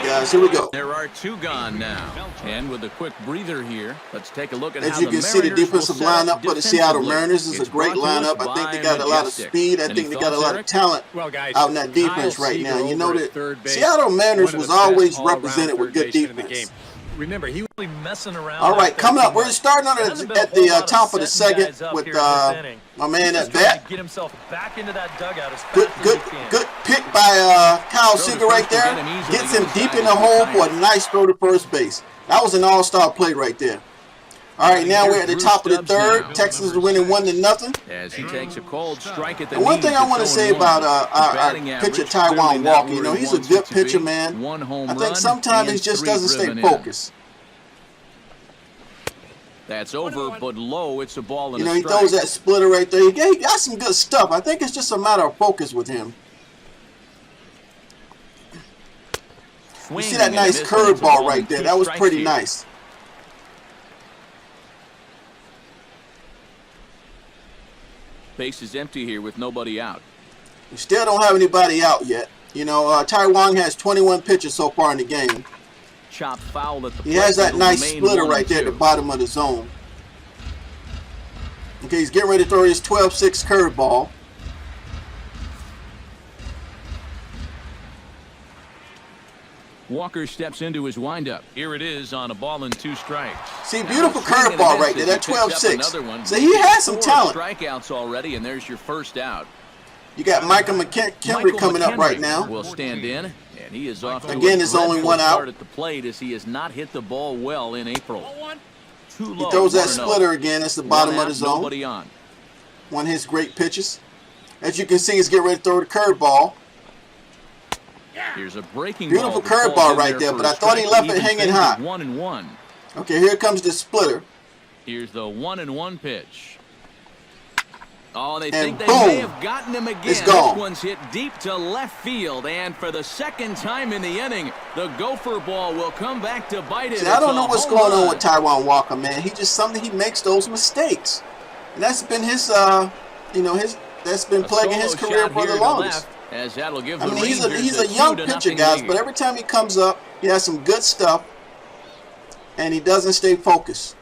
guys. Here we go. There are two gone now. And with a quick breather here, let's take a look at as how you can see, the defensive lineup for the Seattle Mariners is It's a great brought to us lineup. I think by they got a lot of Majestic. speed. I Any think they got a thoughts, lot Eric? of talent Well, guys, out in that defense Kyle right now. Seager You know over that at third base, Seattle Mariners one of was the best always all-around represented with third good basemen in the defense. game. Remember, he was really messing around. All right, coming up, we're starting on Hasn't been at a whole the lot of top of the setting second guys up with here in this inning. my man He's at just trying bat. to get himself back into that dugout as Good, fast good, as he can. good pick by Kyle Throw to Seager right first to there. get him easily Gets him inside deep in his the hole for a retire. nice throw to first base. That was an all-star play right there. All right, now we're at the top of the third. Texas is winning 1-0. As he takes a cold strike at the And one knees, thing I it's want to say 0-1. about our Batting pitcher average, Taiwan clearly not Walker, you know, where he he's a wants good it to pitcher, be. man. One home I think run sometimes he and just 3 doesn't stay driven in. focused. That's over, but low. It's a ball and You know, a he strike. throws that splitter right there. He got some good stuff. I think it's just a matter of focus with him. You see that nice curveball right there. That was pretty nice. Base is empty here with nobody out. We still don't have anybody out yet. You know, Taiwan has 21 pitches so far in the game. Chop foul at the He has that plate. nice It'll remain splitter 1-2. right there at the bottom of the zone. Okay, he's getting ready to throw his 12-6 curveball. Walker steps into his windup. Here it is on a ball and 2 strikes. See, beautiful Now, swing and a curveball miss right there, as that he picks up 12-6. another one. So he has some 4 talent. strikeouts already, and there's your first out. You got Michael McKinley coming up right now. Will stand in, and he is off to Again, a there's only dreadful one out. start at the plate as he has not hit the ball well in April. Too He low. throws that 1-0. splitter again. That's the bottom One of the out, zone. Nobody on. One of his great pitches. As you can see, he's getting ready to throw the curveball. Here's a breaking Beautiful ball that curveball falls in right there, for but a I thought he strike. left it Even hanging things high. at 1-1. Okay, here comes the splitter. Here's the 1-1 pitch. Oh, they And think they boom, may have gotten him again. it's gone. This one's hit deep to left field, and for the second time in the inning, the gopher ball will come back to bite it. See, I don't know what's going on with Taiwan. Taiwan Walker, man. He makes those mistakes, and that's been his, that's been plaguing his career for the longest. As that'll give I the mean, he's Rangers a young 2-0 pitcher, guys, lead. but every time he comes up, he has some good stuff, and he doesn't stay focused.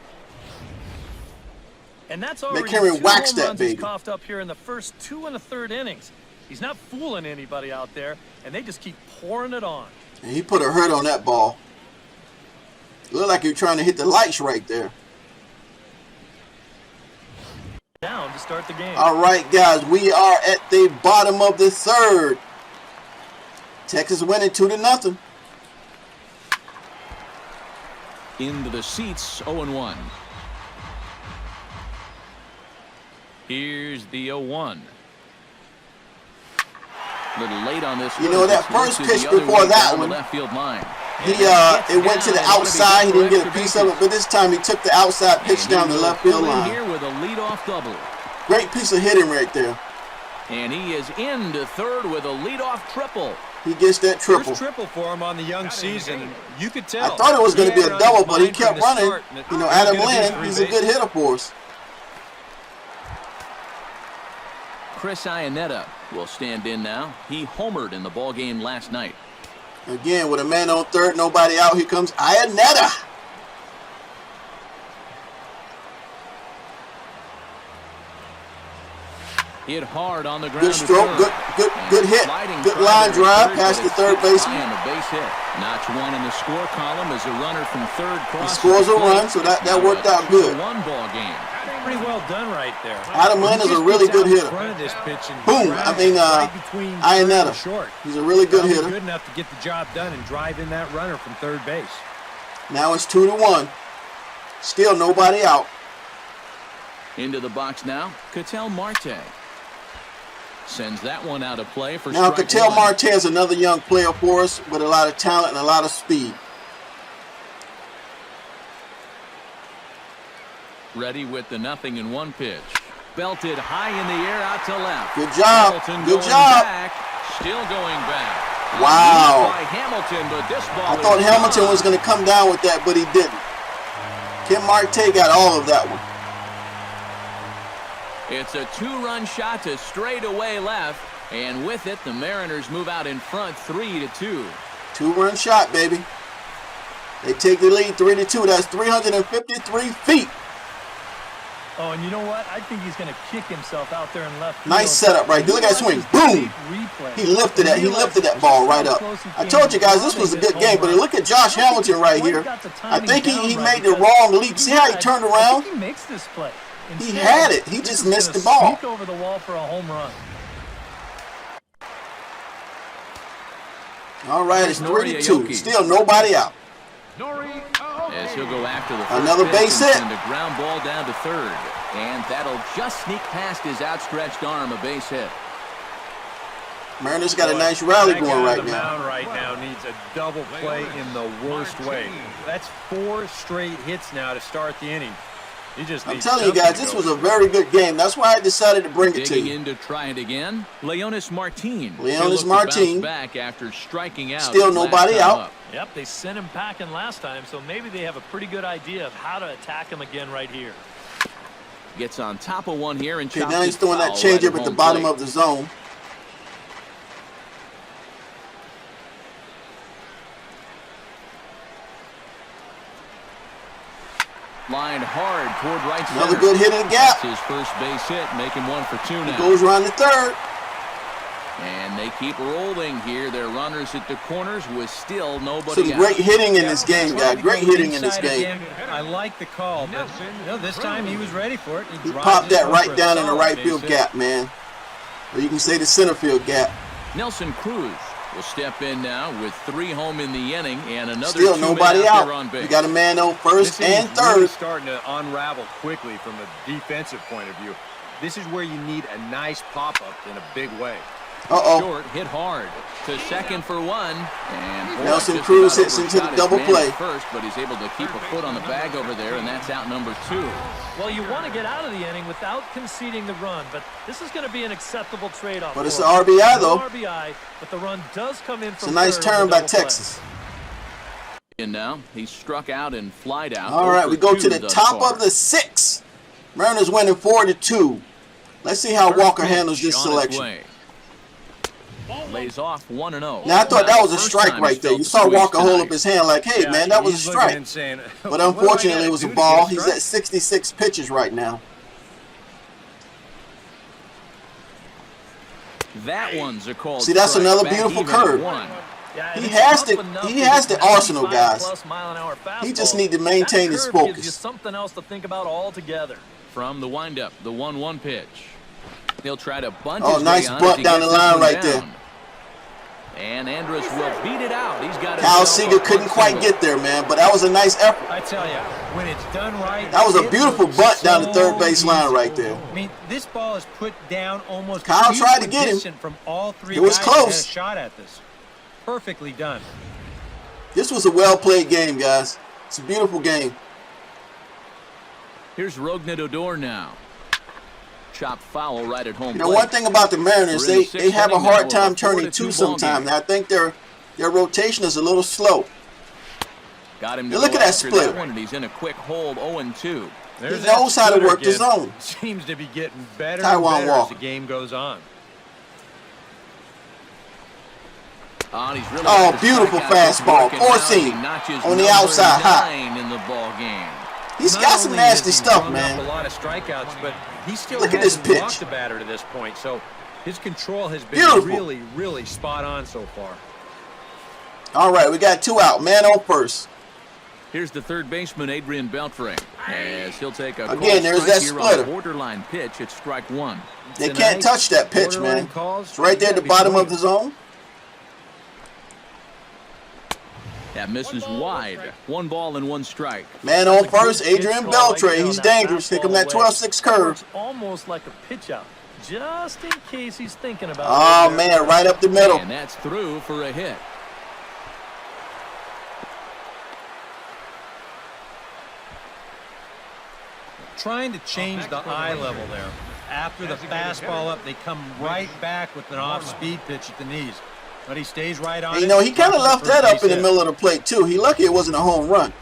And that's already McHenry 2 waxed home that runs baby. he's coughed up here in the first 2 1/3 innings. He's not fooling anybody out there, and they just keep pouring it on. And he put a hurt on that ball. Looked like he was trying to hit the lights right there. Down to start the game. All right, guys, we are at the bottom of the third. Texas winning 2-0. Into the seats, 0-1. Here's the 0-1. A little late on this. You know, that first pitch before that one, left field line. it went to the outside. He didn't get a piece of it, but this time he took the outside pitch down the left field line. Here with a leadoff double. Great piece of hitting right there. And he is into third with a leadoff triple. He gets that triple. First triple for him on the young season. You could tell. I thought it was going to be He a had it on double, his but he mind kept from the running. start, and it You know, was Adam gonna be Lynn, three he's a good bases. hitter for us. Chris Iannetta will stand in now. He homered in the ballgame last night. Again, with a man on third, nobody out, here comes Iannetta. Hit hard on the ground. Good stroke, good hit, good line drive past the third baseman. And a base hit. Notch 1 in the score column as a runner from third He crosses scores the a plate. run, so that Now worked a out good. 2-1 ball game. Pretty well done right there. Adam Lynn is a really good hitter. Boom, Iannetta. He's a really good hitter. Good enough to get the job done and drive in that runner from third base. Now it's 2-1. Still nobody out. Into the box now, Ketel Marte. Sends that one out of play for Now strike Ketel 1. Marte is another young player for us with a lot of talent and a lot of speed. Ready with the 0-1 pitch. Belted high in the air out to left. Good job. Hamilton Good going job. Back, still going back. Wow. By Hamilton, but this ball I thought is Hamilton gone. was going to come down with that, but he didn't. Kim Marte got all of that one. It's a 2-run shot to straightaway left, and with it, the Mariners move out in front 3-2. Two-run shot, baby. They take the lead 3-2. That's 353 feet. Oh, and you know what? I think he's going to kick himself out there in left field. Nice setup right there. Look at that swing. Boom. He lifted that. He lifted that ball right up. I told you guys this was a good game, but look at Josh Hamilton right here. I think he made the wrong leap. See how he turned around? He makes this play. He had it. He just missed the ball. Sneak over the wall for a home run. All right, it's 3-2. Still nobody out. As he'll go after the first Another base hit. And a ground ball down to third. And that'll just sneak past his outstretched arm, a base hit. Mariners got a nice rally going right The now. mound right now needs a double play in the worst way. That's 4 straight hits now to start the inning. He just I'm telling you guys, this was a very good game. That's why I decided to bring it to Digging you. in to try it again. Leonis Martin. Leonis Martin. Back after striking out. Still nobody out. Yep, they sent him packing last time, so maybe they have a pretty good idea of how to attack him again right here. Gets on top of one here and Okay, chops now he's it throwing that foul changeup right at the bottom home of the zone. Lined hard toward right center. Another good hit in the gap. That's his first base hit, making 1 for 2 now. Goes around the third. And they keep rolling here. Their runners at the corners with still nobody Some out. great hitting in this game, guys. Great hitting in this game. I like the call, but this time he was ready for it. He popped that right down in the right field gap, man. Or you can say the center field gap. Nelson Cruz will step in now with 3 home in the inning and another Still 2 nobody men out there out. on base. You got a man on first This and inning's really third. starting to unravel quickly from a defensive point of view. This is where you need a nice pop-up in a big way. Uh-oh. Short, hit hard to second for 1. And Nelson just Cruz about hits into the overshot his double man play. at first, but he's able to keep a foot on the bag over there, and that's out number 2. Well, you want to get out of the inning without conceding the run, but this is going to be an acceptable trade-off. But it's the RBI, though. No RBI, but the run does come in from It's a nice third turn on the by double play. Texas. And now he's struck out and flied out. All right, we go to 0 for the 2 thus top far. of the 6th. Mariners winning 4-2. Let's see how Walker handles this On its selection. way. Lays off 1-0. Now, I thought that was a First strike time right he's there. felt You the saw squeeze Walker hold tonight. up his hand like, hey, man, that was a he's looking strike. and saying, But "What do I unfortunately, gotta it was a do to ball. get a He's strike?" at 66 pitches right now. That one's a called See, that's strike. another Back beautiful even at curve. 1. Yeah, and He it's has up the- enough he to has get the arsenal, 95 guys. plus mile-an-hour He just fastball. need to maintain That his curve focus. gives you something else to think about altogether. From the windup, the 1-1 pitch. He'll try to bunt Oh, his nice way on bunt as he down gets the this line one right down. there. And Andrus will beat it out. He's got Kyle himself Seager a couldn't bunt quite single. get there, man, but that was a nice effort. I tell you, when it's done right, That was a it beautiful looks bunt down the third so base line easy. right there. I mean, this ball is put down almost Kyle tried to get him. equidistant from all 3 It was guys close. that had a shot at this. Perfectly done. This was a well-played game, guys. It's a beautiful game. Here's Rognet Odor now. Chop foul right at home You know, plate. one thing about the Mariners, We're in the they sixth have a inning now hard with time a turning 4-2 two ball sometimes. game. And I think their rotation is a little slow. Got him to Look go at that after split. one, and he's in a quick hold 0-2. There's He that knows how to splitter work the again. zone. Seems to be getting better Taijuan and better Walker. as the game goes on. And he's really Oh, got the beautiful strikeout just fastball. working Four out. seam He notches on the number outside, hot. 9 in the ball game. He's Not got some only nasty has he stuff, rung man. up a lot of strikeouts, but he still Look at this hasn't pitch. walked the batter to this point. So his control has been Beautiful. really, really spot on so far. All right, we got 2 out. Man on first. Here's the third baseman, Adrian Beltre, as he'll take a Again, called there's strike that here on splitter. a borderline pitch at strike 1. They Tonight, can't touch that pitch, borderline man. calls, It's right there at the you gotta be bottom of swinging. the zone. That misses wide. 1 ball and 1 strike. Man on first, Adrian Beltre. He's dangerous. Here come that 12-6 curve. Works almost like a pitch out, just in case he's thinking about it. Oh, man, right up the middle. And that's through for a hit. Trying to change the eye level there. After the fastball up, they come right back with an off-speed pitch at the knees. But he stays right on And, it. you know, he kind of left that up in the Base hit. middle of the plate, too. He lucky it wasn't a home run.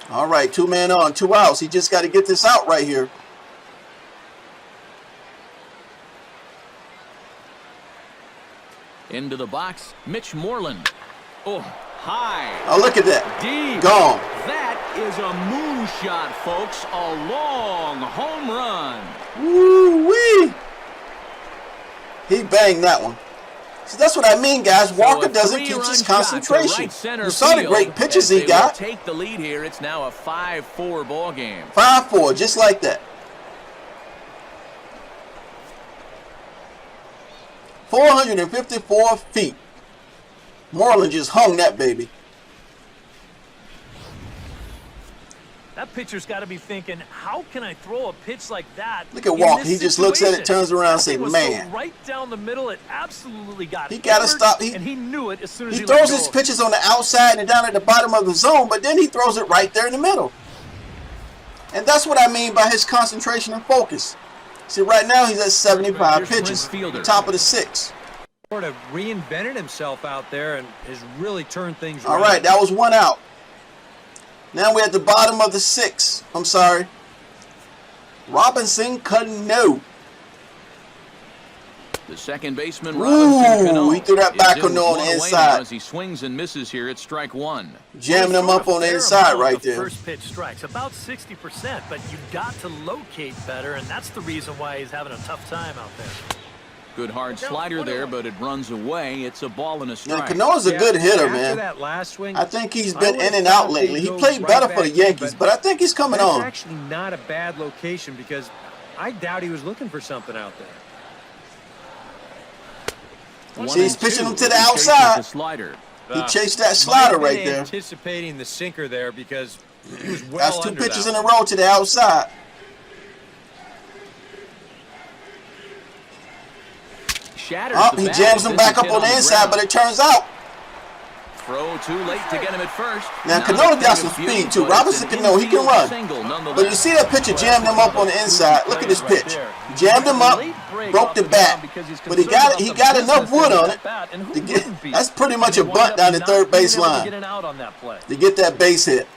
All right, 2 man on, 2 outs. He just got to get this out right here. Into the box, Mitch Moreland. Oh, high. Oh, look at that. Deep. Gone. That is a moonshot, folks. A long home run. Woo-wee. He banged that one. See, that's what I mean, guys. Walker doesn't keep his concentration. You saw the great pitches he got. Take the lead here. It's now a 5-4 ball game. 5-4, just like that. 454 feet. Moreland just hung that baby. That pitcher's got to be thinking, how can I throw a pitch like that? Look at Walker. He just looks at it, turns around, and says, "Man." So right down the middle, it absolutely got. He got to stop. And he knew it as soon as he throws his pitches on the outside and down at the bottom of the zone, but then he throws it right there in the middle. And that's what I mean by his concentration and focus. See, right now he's at 75 pitches, top of the 6. Sort of reinvented himself out there and has really turned things around. All right, that was 1 out. Now we're at the bottom of the 6. I'm sorry. Robinson Cano. The second baseman, Robinson Cano. He threw that back on the inside. As he swings and misses here at strike 1. Jamming him up on the inside right there. First pitch strikes about 60%, but you've got to locate better, and that's the reason why he's having a tough time out there. Good hard slider there, but it runs away. It's a ball and a strike. Now, Cano's a good hitter, man. That last swing, I think he's been in and out lately. He played better for the Yankees, but I think he's coming on. That's actually not a bad location because I doubt he was looking for something out there. See, he's pitching him to the outside. He chased that slider right there. Anticipating the sinker there because he was well That's 2 pitches in a row to the outside. He jams him back up on the inside, but it turns out. Throw too late to get him at first. Now, Cano got some speed, too. Robinson Cano, he can run. But you see that pitcher jammed him up on the inside. Look at this pitch. Jammed him up, broke the bat. But he got enough wood on it to get. That's pretty much a bunt down the third base line to get that base hit.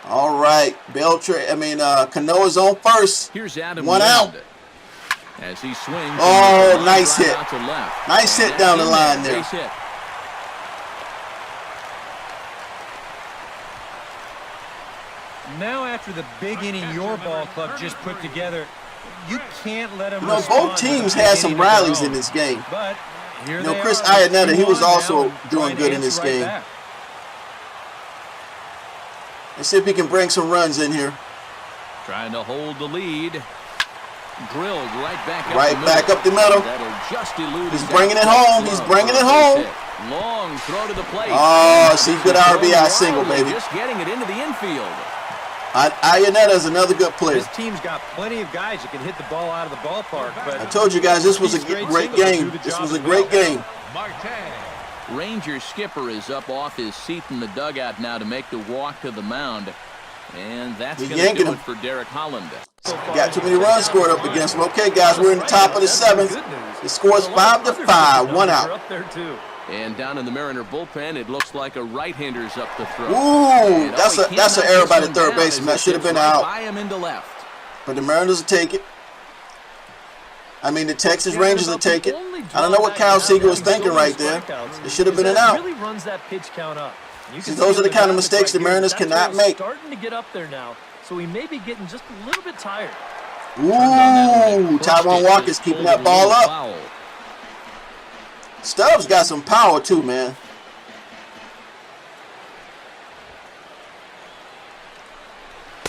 All right, Cano is on first. Here's Adam 1 out. As he swings. Oh, nice hit. Nice hit down the line there. Now after the big inning your ball club just put together, you can't let them. Both teams had some rallies in this game. But Chris Iannetta, he was also doing good in this game. Let's see if he can bring some runs in here. Trying to hold the lead. Drilled right back up the middle. That'll just elude. He's bringing it home. He's bringing it home. Long throw to the plate. Oh, see, good RBI single, baby. Just getting it into the infield. Iannetta is another good player. This team's got plenty of guys that can hit the ball out of the ballpark. But I told you guys this was a great game. This was a great game. Ranger skipper is up off his seat in the dugout now to make the walk to the mound. And that's going to do it for Derek Holland. Got too many runs scored up against him. Okay, guys, we're in the top of the 7th. The score is 5-5, 1 out. And down in the Mariner bullpen, it looks like a right-hander's up the throw. Ooh, that's an error by the third baseman. That should have been out. By him into left. But the Mariners will take it. The Texas Rangers will take it. I don't know what Kyle Seager was thinking right there. It should have been an out. See, those are the kind of mistakes the Mariners cannot make. Starting to get up there now, so he may be getting just a little bit tired. Ooh, Taijuan Walker's keeping that ball up. Stubbs got some power too, man.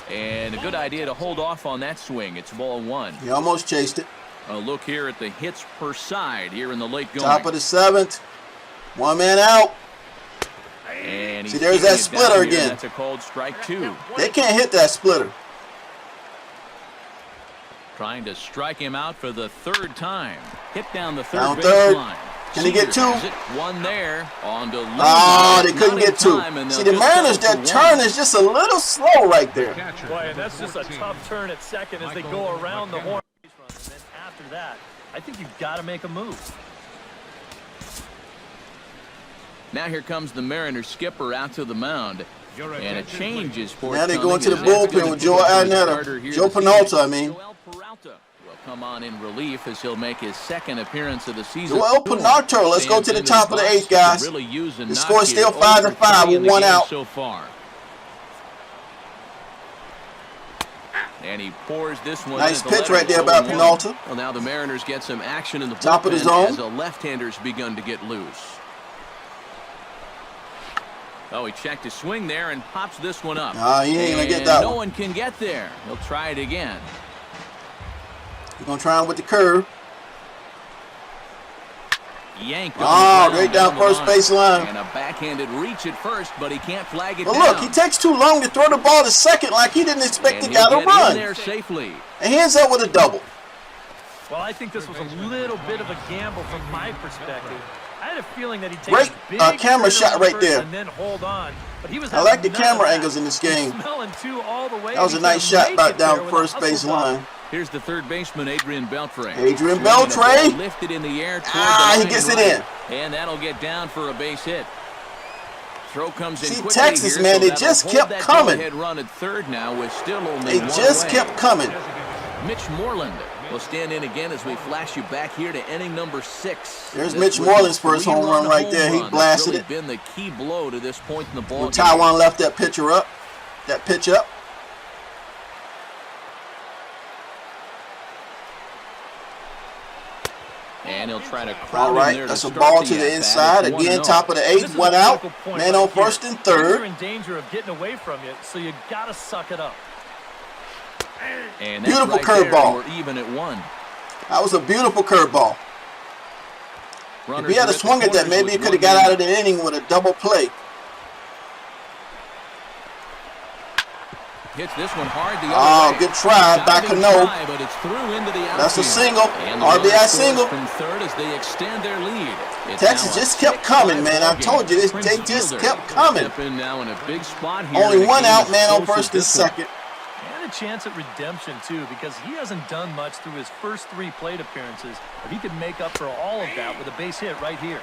And a good idea to hold off on that swing. It's ball 1. He almost chased it. A look here at the hits per side here in the late going. Top of the 7th. 1 man out. And see, there's that splitter again. That's a called strike 2. They can't hit that splitter. Trying to strike him out for the 3rd time. Hit down the third base line. Can he get 2? One there. On to oh, they couldn't get 2. See, the Mariners, their turn is just a little slow right there. Boy, and that's just a tough turn at second as they go around the horn. And then after that, I think you've got to make a move. Now here comes the Mariners skipper out to the mound. And a change is forthcoming. Now they go into the bullpen with Joe Iannetta. Joe Peralta, come on in relief as he'll make his second appearance of the season. Well, Pinarto, let's go to the top of the 8th, guys. The score is still 5-5 with 1 out. So far. And he pours this one. Nice pitch right there by Pinarto. Well, now the Mariners get some action in the top of the zone as a left-hander's begun to get loose. Oh, he checked his swing there and pops this one up. He ain't gonna get that one. No one can get there. He'll try it again. He's gonna try him with the curve. Yanked right down first base line. And a backhanded reach at first, but he can't flag it down. down. Look, he takes too long to throw the ball to second like he didn't expect the guy to run. There safely. And he ends up with a double. Well, I think this was a little bit of a gamble from my perspective. I had a feeling that he'd take great a big camera shot right there. And then hold on. But he was I like the camera angles in this game. That was a nice shot back down first base line. Here's the third baseman, Adrian Beltre. Adrian Beltre. Lifted in the air. He gets it in. And that'll get down for a base hit. Throw comes in quickly. Texas, here, man, so they just kept coming. Run at third now with still only they just kept coming. Mitch Moreland will stand in again as we flash you back here to inning number 6. There's Mitch Moreland's first home run right there. He blasted it. Been the key blow to this point in the ball game. Taiwan left that pitcher up. That pitch up. And he'll try to crowd all right, in there that's to a ball to the the inside. Again, top of the 8th, 1 out. Man on first and third. You're in danger of getting away from you, so you gotta suck it up. And beautiful curveball. We're even at 1. That was a beautiful curveball. If he had a swung at that, maybe he could have got out of the inning with a double play. Hits this one hard the other way. Good try by Cano. But it's through into the outfield. That's a single. RBI single. From third as they extend their lead. Texas just kept coming, man. I told you this. They just kept coming. Now in a big spot here. Only 1 out, man on first and second. And a chance at redemption too, because he hasn't done much through his first 3 plate appearances, but he could make up for all of that with a base hit right here.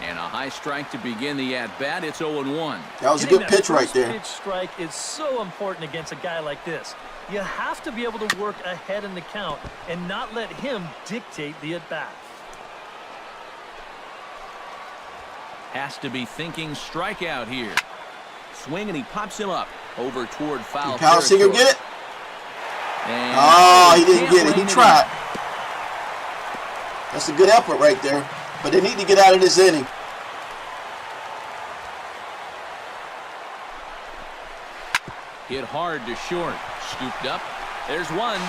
And a high strike to begin the at-bat. It's 0-1. That was a good pitch right there. Pitch strike is so important against a guy like this. You have to be able to work ahead in the count and not let him dictate the at-bat. Has to be thinking strikeout here. Swing, and he pops him up over toward foul. Did Kyle Seager get it? And he didn't get it. He tried. That's a good effort right there. But they need to get out of this inning. Hit hard to short. Scooped up. There's one.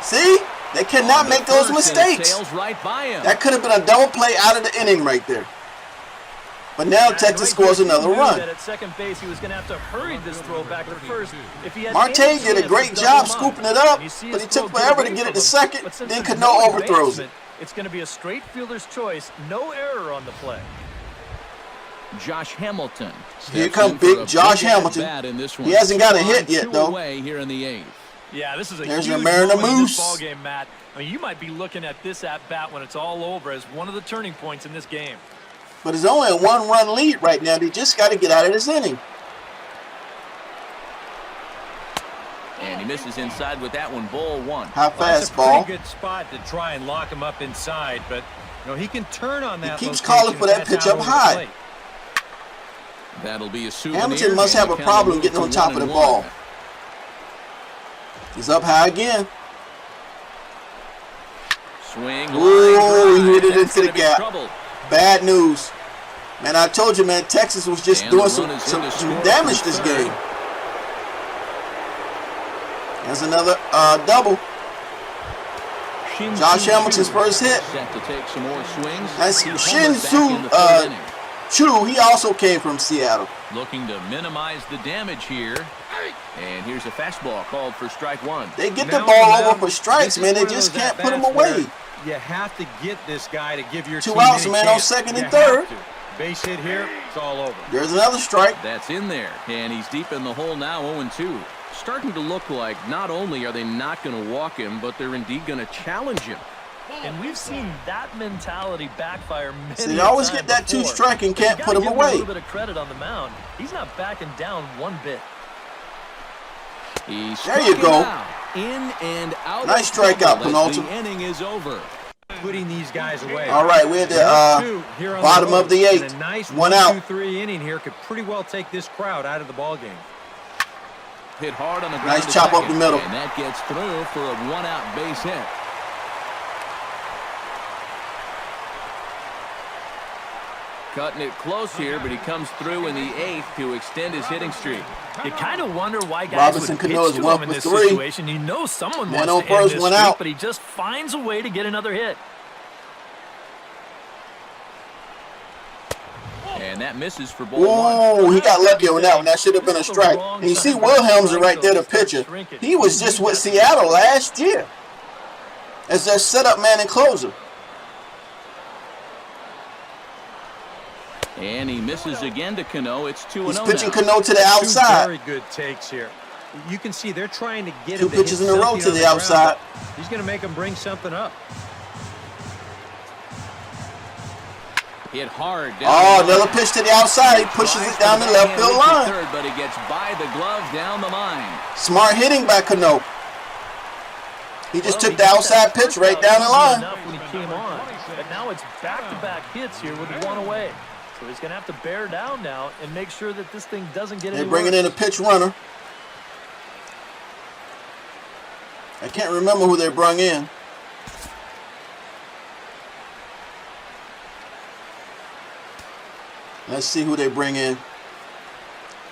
See? They cannot make those mistakes. Right by him. That could have been a double play out of the inning right there. But now Texas scores another run. At second base, he was going to have to hurry this throw back to first. Marte did a great job scooping it up, but he took forever to get it to second. Then Cano overthrows it. It's going to be a straight fielder's choice. No error on the play. Josh Hamilton. Here comes big Josh Hamilton. He hasn't got a hit yet, though. Here in the 8th. Yeah, this is a There's huge your Mariner moment in Moose. this ball game, Matt. I mean, you might be looking at this at-bat when it's all over as one of the turning points in this game. But it's only a 1-run lead right now. They just got to get out of this inning. And he misses inside with that one. Ball 1. High That's a fastball. pretty good spot to try and lock him up inside, but he can turn on that. He keeps calling for that pitch up high. That'll be a souvenir. Hamilton must have a problem getting on top of the ball. He's up high again. Swing. Ooh, he hit it into the gap. Bad news. Man, I told you, man, Texas was just doing some damage this game. There's another double. Josh Hamilton's first hit. Set to take some more swings. That's Shin-Soo Choo. He also came from Seattle. Looking to minimize the damage here. And here's a fastball called for strike 1. They get the ball over for strikes, man. They just can't put him away. You have to get this guy to give your 2 outs, man, on second and third. Base hit here, it's all over. There's another strike. That's in there. And he's deep in the hole now, 0-2. Starting to look like not only are they not going to walk him, but they're indeed going to challenge him. And we've seen that mentality backfire many times. So they always get that 2-strike and can't put him away. A little bit of credit on the mound. He's not backing down one bit. There you go. In and out. Nice strikeout, Penalty. The inning is over. Putting these guys away. All right, we're at the bottom of the 8th. A nice 1 out. 1-2-3 inning here could pretty well take this crowd out of the ball game. Hit hard on the ground. Nice chop up the middle. And that gets through for a 1-out base hit. Cutting it close here, but he comes through in the 8th to extend his hitting streak. You kind of wonder why guys Robinson would pitch Cano is to 1 him in for this 3. situation. You know someone Man wants on to first, end this 1 streak, out. but he just finds a way to get another hit. And that misses for ball 1. Ooh, he got lucky on that one. That should have been a strike. And you see Wilhelms right there, the pitcher. He was just with Seattle last year as their setup man and closer. And he misses again to Cano. It's 2-0 He's now. pitching Cano to the Two outside. very good takes here. You can see they're trying to get 2 him to pitches hit in a row something to on the ground. outside. He's going to make him bring something up. Hit hard. Oh, another pitch to the outside. He pushes it down the left field line. Third, but he gets by the glove down the line. Smart hitting by Cano. He just took the outside pitch right down the line. When he came on, but now it's back-to-back hits here with 1 away. So he's going to have to bear down now and make sure that this thing doesn't get any They're bringing worse. in a pitch runner. I can't remember who they brung in. Let's see who they bring in.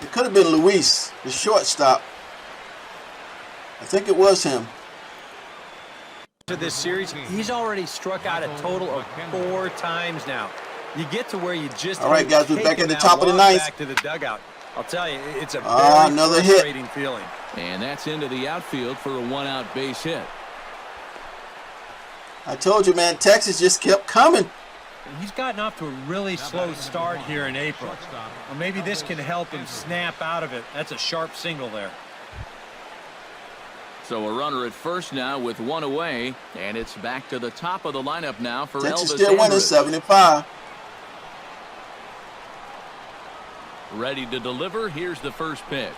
It could have been Luis, the shortstop. I think it was him. To this series, he's already struck out a total of 4 times now. You get to where you just All right, guys, we're back at the top of the 9th. Back to the dugout. I'll tell you, it's a another hit. frustrating feeling. And that's into the outfield for a 1-out base hit. I told you, man, Texas just kept coming. He's gotten off to a really slow start here in April. Well, maybe this can help him snap out of it. That's a sharp single there. So a runner at first now with 1 away, and it's back to the top of the lineup now for Texas Elvis still winning Andrus. 75. Ready to deliver. Here's the first pitch.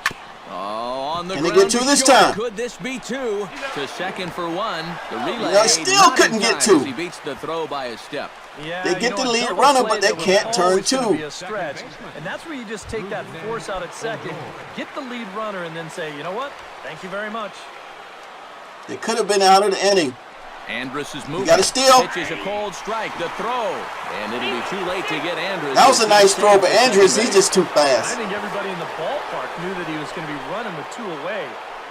Oh, on the Can they ground get 2 to this short. time? Could this be 2? To second for 1. The relay No, still not couldn't in get time 2. as he beats the throw by a step. Yeah, They get the a lead double runner, play but they that was can't turn always gonna 2. be a stretch, and that's where you just take that force out at second, get the lead runner, and then say, you know what? Thank you very much. They could have been out of the inning. Andrus is moving. got a steal. Pitches a cold strike. The throw. And it'll be too late to get Andrus. That was a nice throw, but Andrews, he's just too I fast. think everybody in the ballpark knew that he was going to be running with 2 away.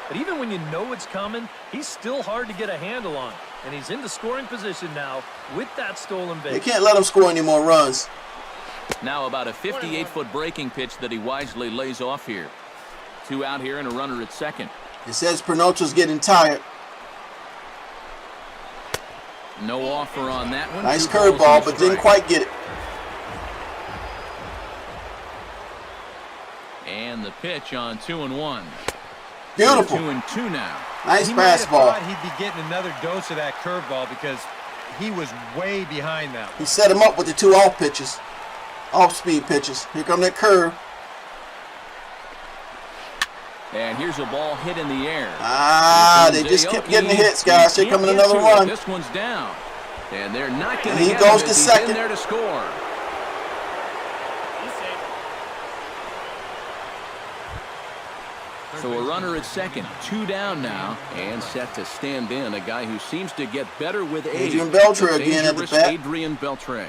But even when you know it's coming, he's still hard to get a handle on. And he's in the scoring position now with that stolen base. They can't let him score any more runs. Now about a 58-foot breaking pitch that he wisely lays off here. 2 out here and a runner at second. It says Pernoto's getting tired. No offer on that one. Nice 2 balls and curveball, a but didn't strike. quite get it. And the pitch on 2-1. Beautiful. 2-2 now. Nice He might have fastball. thought he'd be getting another dose of that curveball because he was way behind that one. He set him up with the 2 off pitches. Off-speed pitches. Here come that curve. And here's a ball hit in the air. They just kept getting the hits, guys. Here coming another Can't get to it. run. This one's down. And they're not going And to he get goes him to as he's second. in there to score. So a runner at second, 2 down now, and set to stand in. A guy who seems to get better with age. Adrian Beltre The again at the dangerous bat. Adrian Beltre.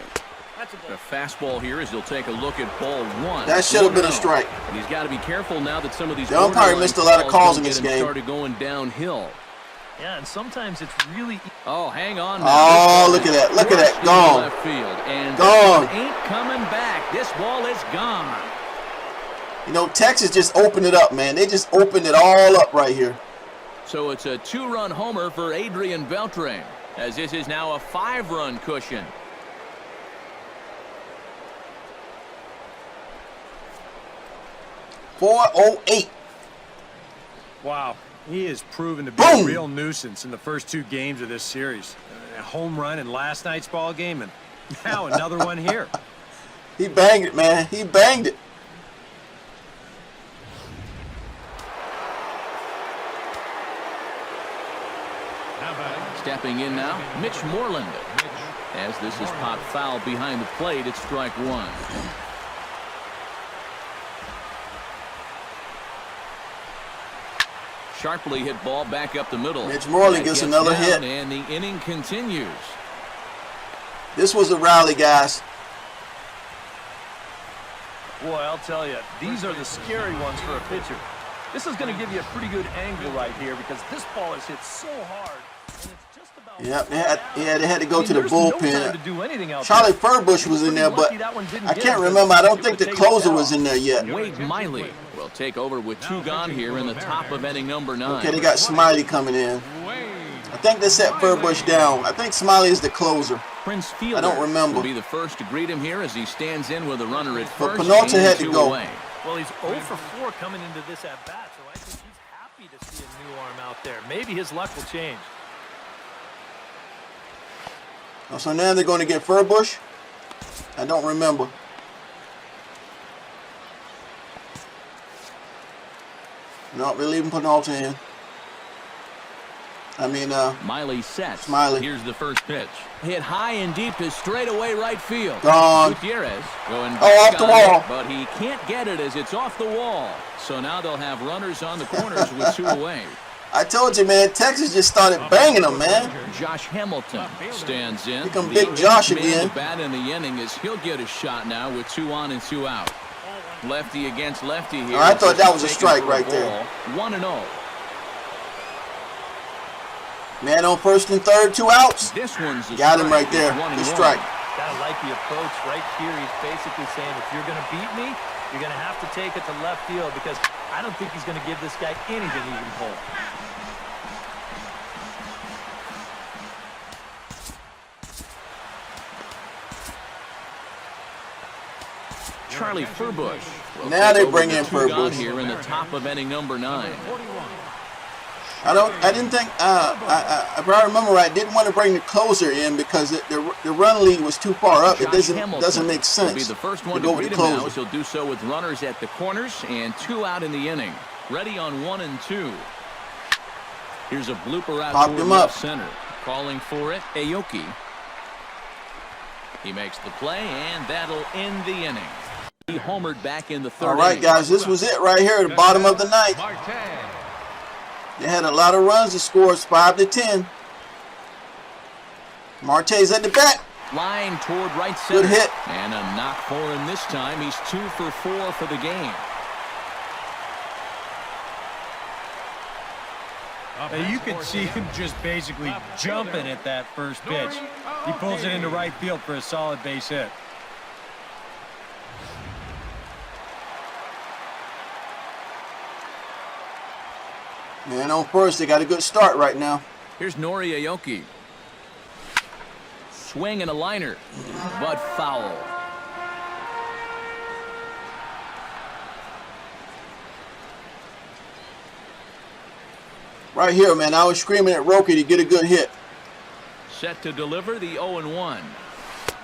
The fastball here as he'll take a look at ball 1. That should have been a 1-0. strike. And he's got to be careful now that some of these The umpire borderline missed a lot of calls in don't this get him game. started going downhill. Yeah, and sometimes it's really... Oh, hang on now. Oh, look at that. Look at that. Crushed in Gone. left field. And Gone. this one ain't coming back. This ball is gone. You know, Texas just opened it up, man. They just opened it all up right here. So it's a 2-run homer for Adrian Beltre, as this is now a 5-run cushion. .408. Wow, he has proven to be Boom. a real nuisance in the first 2 games of this series. A home run in last night's ball game, and now another one here. He banged it, man. He banged it. Stepping in now, Mitch Moreland. As this is popped foul behind the plate, it's strike one. Sharply hit ball back up the middle. Mitch Moreland gets another hit. And the inning continues. This was a rally, guys. Boy, I'll tell you, these are the scary ones for a pitcher. This is going to give you a pretty good angle right here because this ball is hit so hard. And it's just about Yep, they had to go to the bullpen. No Charlie Furbush was in there, but I can't remember. I don't think the closer was in there yet. Wade Miley will take over with 2 gone here in the top of inning number 9. Okay, they got Smiley coming in. I think they set Furbush down. I think Smiley is the closer. Prince Fielder I don't remember. will be the first to greet him here as he stands in with a runner at But first. Penalty had to 2 go. Well, he's 0 for 4 coming into this at-bat, so I think he's happy to see a new arm out there. Maybe his luck will change. Oh, so now they're going to get Furbush? I don't remember. No, they're leaving Penalty in. Miley sets. Smiley. Here's the first pitch. Hit high and deep to straightaway right field. Gone. Gutierrez going back off the wall. it, but he can't get it as it's off the wall. So now they'll have runners on the corners with 2 away. I told you, man, Texas just started banging them, man. Josh Hamilton stands in. Here come Big Josh man again. to bat in the inning as he'll get a shot now with 2 on and 2 out. Lefty against lefty here. I thought that was a strike right there. 1-0. Man on first and third, 2 outs. This one's a Got him strike. right there. It's 1-1. Good strike. Gotta like the approach right here. He's basically saying, if you're going to beat me, you're going to have to take it to left field because I don't think he's going to give this guy anything he can pull. Charlie Furbush. Now they bring in Furbush here in the top of inning number 9. I didn't think. If I remember right, didn't want to bring the closer in because the run lead was too far up. It doesn't make sense. Will be the first one to go with the now, closer. he'll do so with runners at the corners and 2 out in the inning. Ready on 1 and 2. Here's a blooper out Popped toward him left up. center. Calling for it, Aoki. He makes the play, and that'll end the inning. He homered back in the 3rd All right, inning. guys, this was it right here at the bottom of the 9th. They had a lot of runs to score. It's 5-10. Marte's at the bat. Line toward right center. Good hit. And a knock for him this time. He's 2 for 4 for the game. You could see him just basically jumping at that first pitch. He pulls it into right field for a solid base hit. Man on first, they got a good start right now. Here's Nori Aoki. Swing and a liner, but foul. Right here, man, I was screaming at Roki to get a good hit. Set to deliver the 0-1.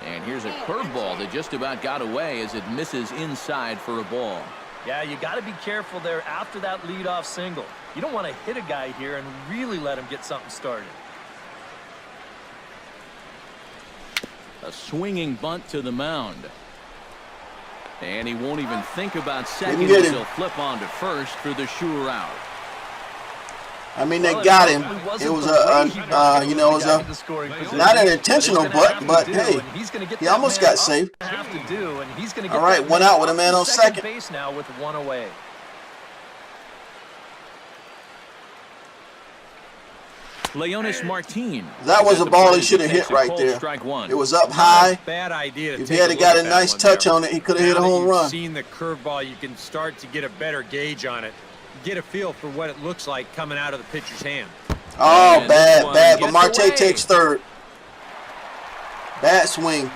And here's a curveball that just about got away as it misses inside for a ball. Yeah, you got to be careful there after that leadoff single. You don't want to hit a guy here and really let him get something started. A swinging bunt to the mound. And he won't even think about second as he'll flip on to first for the sure out. I mean, they got him. It was not an intentional butt, but hey, he almost got saved. All right, 1 out with a man on second. Base now with 1 away. Leonis Martin. That was a ball he should have hit right there. It was up high. Bad idea. If he had got a nice touch on it, he could have hit a home run. Seen the curveball, you can start to get a better gauge on it. Get a feel for what it looks like coming out of the pitcher's hand. Oh, bad. But Marte takes third. Bad swing.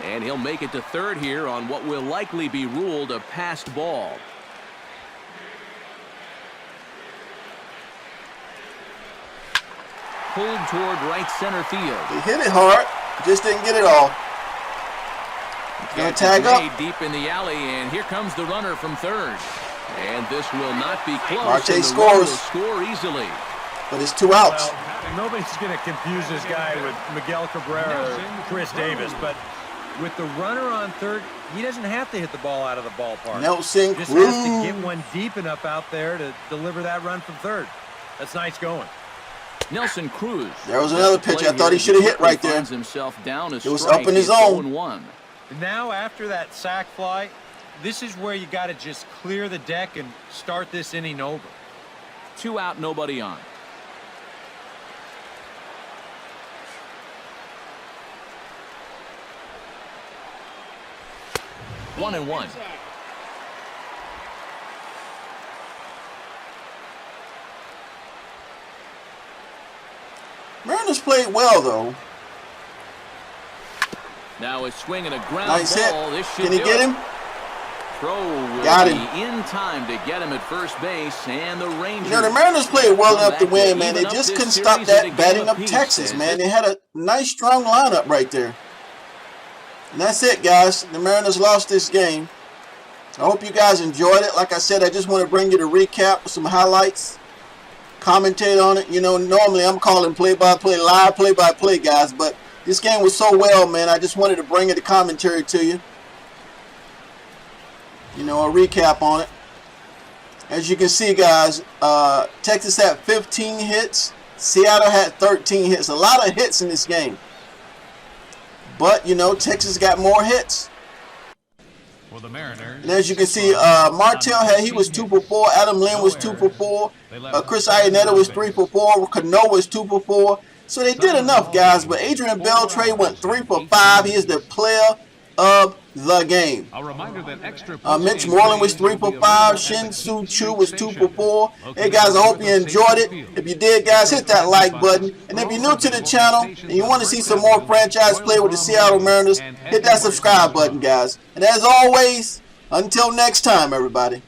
And he'll make it to third here on what will likely be ruled a passed ball. Pulled toward right center field. He hit it hard. Just didn't get it all. Gonna tag up. Deep in the alley, and here comes the runner from third. And this will not be close. Marte and the scores. runner will score easily. But it's 2 outs. Well, Nobody's going to confuse this guy with Miguel Cabrera or Chris Davis, but with the runner on third, he doesn't have to hit the ball out of the ballpark. Nelson Just Cruz. has to get one deep enough out there to deliver that run from third. That's nice going. Nelson Cruz. There was another pitch I thought he should have hit right there. Himself down it was up in his zone. Now after that sac fly, this is where you got to just clear the deck and start this inning over. 2 out, nobody on. One and one. Mariners played well though. Now a swing and a ground nice ball. Hit. This should Can he get him? Throw will got him. Be in time to get him at first base, and the Rangers. You know, the Mariners played well enough to win, man. They just couldn't stop that batting up Texas, man. They had a nice, strong lineup right there. And that's it, guys. The Mariners lost this game. I hope you guys enjoyed it. Like I said, I just want to bring you the recap with some highlights. Commentate on it. You know, normally I'm calling play-by-play, live play-by-play, guys. But this game was so well, man. I just wanted to bring it the commentary to you. You know, a recap on it. As you can see, guys, Texas had 15 hits. Seattle had 13 hits. A lot of hits in this game. But, you know, Texas got more hits. For the Mariners. And as you can see, Martell he was 2 for 4. Adam Lynn was 2 for 4. Chris Iannetta was 3 for 4. Cano was 2 for 4. So they did enough, guys. But Adrian Beltre went 3 for 5. He is the player of the game. A reminder that extra Mitch Moreland was 3 for 5. Shin Soo Choo was 2 for 4. Hey guys, I hope you enjoyed it. If you did, guys, hit that like button. And if you're new to the channel and you want to see some more franchise play with the Seattle Mariners, hit that subscribe button, guys. And as always, until next time, everybody.